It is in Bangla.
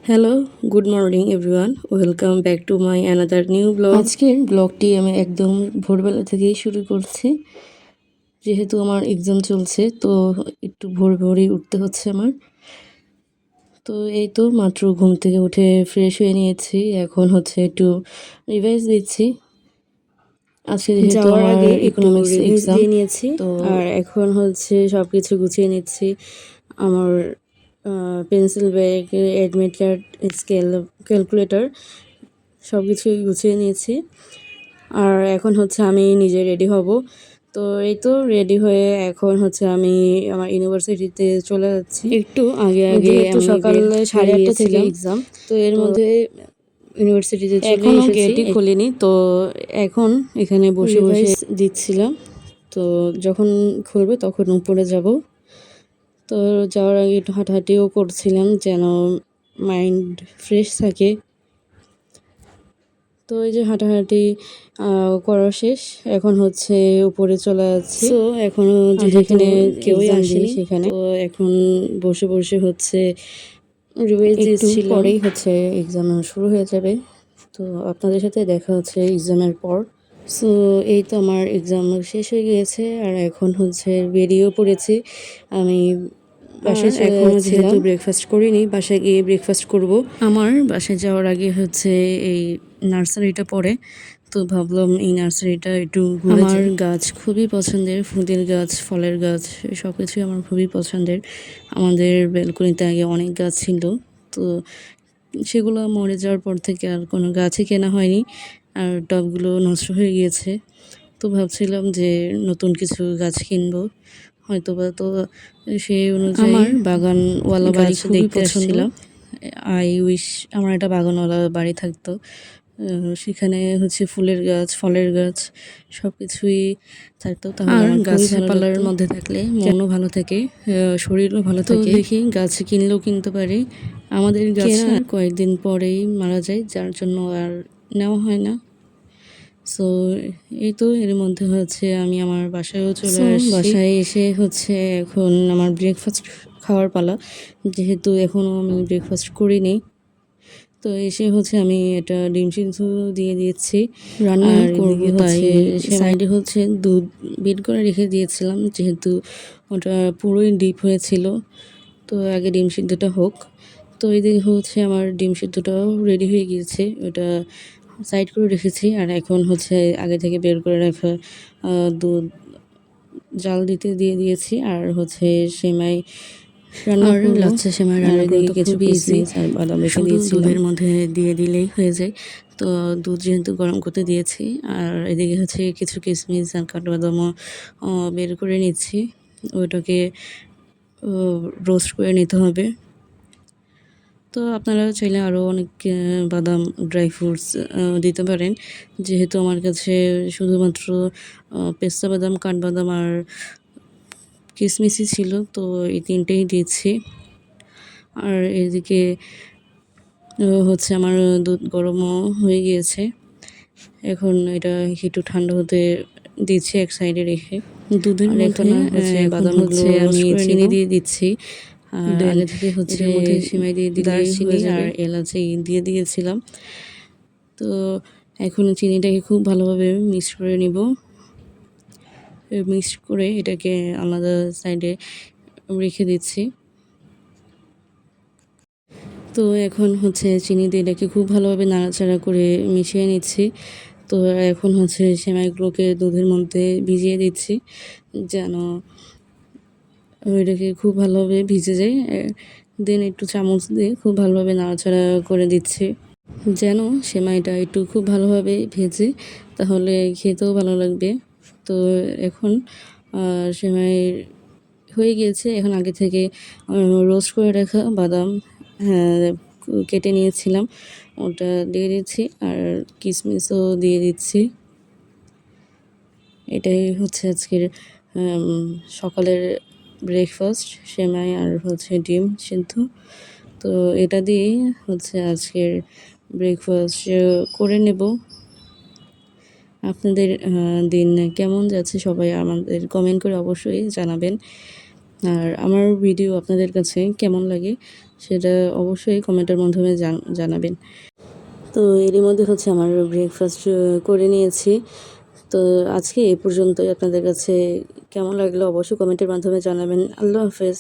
Hello, good morning everyone. Welcome back to my another new blog. আজকের ব্লগটি আমি একদম ভোরবেলা থেকেই শুরু করছি। যেহেতু আমার এক্সাম চলছে, তো একটু ভোর ভোরই উঠতে হচ্ছে আমার। তো এই তো মাত্র ঘুম থেকে উঠে ফ্রেশ হয়ে নিয়েছি। এখন হচ্ছে একটু রিভাইজ দিচ্ছি। আজকে যেহেতু যাওয়ার আমার আগে একটু ইকোনমিক্স রিভাইজ এক্সাম, দিয়ে নিয়েছি। তো আর এখন হচ্ছে সব কিছু গুছিয়ে নিচ্ছি। আমার pencil bag, admit card, scale, calculator সব কিছুই গুছিয়ে নিয়েছি। আর এখন হচ্ছে আমি নিজে রেডি হব। তো এই তো রেডি হয়ে এখন হচ্ছে আমি আমার ইউনিভার্সিটিতে চলে যাচ্ছি। একটু আগে যেহেতু আমি সকাল বের হয়ে 8:30 থেকে গিয়েছিলাম। এক্সাম, তো এর তো মধ্যে ইউনিভার্সিটিতে চলে এখনও এসেছি। গেটই খুলিনি, তো এখন এখানে বসে রিভাইজ দিচ্ছিলাম। তো যখন খুলবে তখন উপরে যাব। তো যাওয়ার আগে একটু হাঁটাহাঁটিও করছিলাম যেন মাইন্ড ফ্রেশ থাকে। তো এই যে হাঁটাহাঁটি করা শেষ, এখন হচ্ছে উপরে চলে যাচ্ছি। তো এখনও যেখানে কেউই আসেনি সেখানে, তো এখন বসে বসে হচ্ছে রিভাইজ দিচ্ছিলাম। পরেই হচ্ছে এক্সাম শুরু হয়ে যাবে। তো আপনাদের সাথে দেখা হচ্ছে এক্সামের পর। সো এই তো আমার এক্সাম শেষ হয়ে গিয়েছে আর এখন হচ্ছে বেরিয়েও পড়েছি আমি। বাসায় চলে যাচ্ছিলাম। যেহেতু ব্রেকফাস্ট করিনি, বাসায় গিয়ে ব্রেকফাস্ট করব। আমার বাসায় যাওয়ার আগে হচ্ছে এই নার্সারিটা পড়ে, তো ভাবলাম এই নার্সারিটা একটু ঘুরে যাই। আমার গাছ খুবই পছন্দের, ফুলের গাছ, ফলের গাছ, সব কিছুই আমার খুবই পছন্দের। আমাদের ব্যালকনিতে আগে অনেক গাছ ছিল, তো সেগুলো মরে যাওয়ার পর থেকে আর কোনো গাছই কেনা হয়নি, আর টবগুলো নষ্ট হয়ে গিয়েছে। তো ভাবছিলাম যে নতুন কিছু গাছ কিনবো হয়তোবা। তো সেই অনুযায়ী আমার বাগানওয়ালা বাড়ি খুবই পছন্দ। আই উইশ আমার একটা বাগানওয়ালা বাড়ি থাকতো। সেখানে হচ্ছে ফুলের গাছ, ফলের গাছ সব কিছুই থাকতো, তাহলে আমার গাছপালার মধ্যে থাকলে মনও ভালো থাকে, শরীরও ভালো থাকে। তো দেখি গাছ কিনলেও কিনতে পারি। আমাদের গাছের কয়েকদিন পরেই মারা যায়, যার জন্য আর নেওয়া হয় না। সো এই তো এর মধ্যে হচ্ছে আমি আমার বাসায়ও চলে আসছি। বাসায় এসে হচ্ছে এখন আমার ব্রেকফাস্ট খাওয়ার পালা, যেহেতু এখনও আমি ব্রেকফাস্ট করিনি। তো এসে হচ্ছে আমি এটা ডিম সিদ্ধ দিয়ে দিয়েছি, রান্না করব। তাই সাইডে হচ্ছে দুধ বিট করে রেখে দিয়েছিলাম, যেহেতু ওটা পুরোই ডিপ হয়েছিল। তো আগে ডিম সিদ্ধটা হোক। তো এদিকে হচ্ছে আমার ডিম সিদ্ধটাও রেডি হয়ে গিয়েছে, ওটা সাইড করে রেখেছি। আর এখন হচ্ছে আগে থেকে বের করে রাখা দুধ জাল দিতে দিয়ে দিয়েছি। আর হচ্ছে সেমাই রান্না করব, লাচ্ছা সেমাই রান্না করতে কিছু কিশমিশ আর বাদাম রেখে দিয়েছিলাম, দুধের মধ্যে দিয়ে দিলেই হয়ে যায়। তো দুধ যেহেতু গরম করতে দিয়েছি, আর এদিকে হচ্ছে কিছু কিশমিশ আর কাঠবাদামও বের করে নিচ্ছি। ওইটাকে রোস্ট করে নিতে হবে। তো আপনারা চাইলে আরও অনেক বাদাম, ড্রাই ফ্রুটস দিতে পারেন। যেহেতু আমার কাছে শুধুমাত্র পেস্তা বাদাম, কাঠবাদাম আর কিশমিশই ছিল, তো এই তিনটেই দিয়েছি। আর এদিকে হচ্ছে আমার দুধ গরমও হয়ে গিয়েছে। এখন এটা একটু ঠান্ডা হতে দিচ্ছি এক সাইডে রেখে। দুধের মধ্যে বাদামগুলো আমি চিনি দিয়ে দিচ্ছি। আর আগে থেকে হচ্ছে সেমাই দিয়ে দিলেই হয়ে যাবে। আর এলাচি দিয়ে দিয়েছিলাম। তো এখন চিনিটাকে খুব ভালোভাবে মিক্স করে নিব। মিক্স করে এটাকে আলাদা সাইডে রেখে দিচ্ছি। তো এখন হচ্ছে চিনি দিয়ে এটাকে খুব ভালোভাবে নাড়াচাড়া করে মিশিয়ে নিচ্ছি। তো এখন হচ্ছে সেমাইগুলোকে দুধের মধ্যে ভিজিয়ে দিচ্ছি, যেন এটাকে খুব ভালোভাবে ভিজে যায়। দেন একটু চামচ দিয়ে খুব ভালোভাবে নাড়াচাড়া করে দিচ্ছি, যেন সেমাইটা একটু খুব ভালোভাবে ভেজে, তাহলে খেতেও ভালো লাগবে। তো এখন সেমাই হয়ে গিয়েছে। এখন আগে থেকে রোস্ট করে রাখা বাদাম কেটে নিয়েছিলাম, ওটা দিয়ে দিচ্ছি। আর কিশমিশও দিয়ে দিচ্ছি। এটাই হচ্ছে আজকের সকালের ব্রেকফাস্ট, সেমাই আর হচ্ছে ডিম সিদ্ধ। তো এটা দিয়েই হচ্ছে আজকের ব্রেকফাস্ট করে নেব। আপনাদের দিন কেমন যাচ্ছে সবাই আমাদের কমেন্ট করে অবশ্যই জানাবেন। আর আমার ভিডিও আপনাদের কাছে কেমন লাগে সেটা অবশ্যই কমেন্টের মাধ্যমে জানাবেন। তো এরই মধ্যে হচ্ছে আমার ব্রেকফাস্ট করে নিয়েছি। তো আজকে এই পর্যন্তই। আপনাদের কাছে কেমন লাগলো অবশ্যই কমেন্টের মাধ্যমে জানাবেন। আল্লাহ হাফেজ।